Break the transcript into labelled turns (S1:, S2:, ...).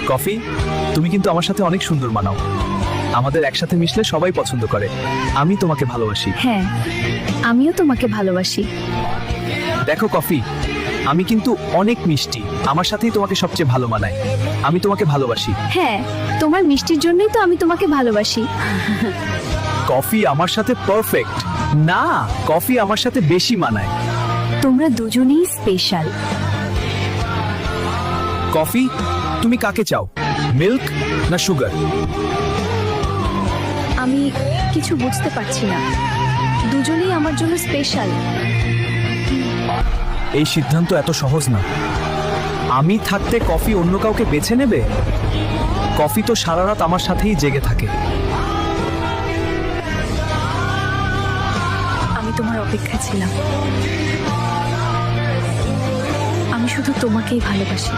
S1: Coffee, তুমি কিন্তু আমার সাথে অনেক সুন্দর মানাও। আমাদের একসাথে মিশলে সবাই পছন্দ করে। আমি তোমাকে ভালোবাসি।
S2: হ্যাঁ, আমিও তোমাকে ভালোবাসি।
S1: দেখো কফি, আমি কিন্তু অনেক মিষ্টি, আমার সাথেই তোমাকে সবচেয়ে ভালো মানায়। আমি তোমাকে ভালোবাসি।
S2: হ্যাঁ, তোমার মিষ্টির জন্যই তো আমি তোমাকে ভালোবাসি।
S1: কফি আমার সাথে পারফেক্ট। না, কফি আমার সাথে বেশি মানায়।
S2: তোমরা দুজনেই স্পেশাল।
S1: কফি, তুমি কাকে চাও, মিল্ক না সুগার?
S2: আমি কিছু বুঝতে পারছি না। দুজনেই আমার জন্য স্পেশাল।
S1: এই সিদ্ধান্ত এত সহজ না। আমি থাকতে কফি অন্য কাউকে বেছে নেবে? কফি তো সারা রাত আমার সাথেই জেগে থাকে।
S2: আমি তোমার অপেক্ষায় ছিলাম। আমি শুধু তোমাকেই ভালোবাসি।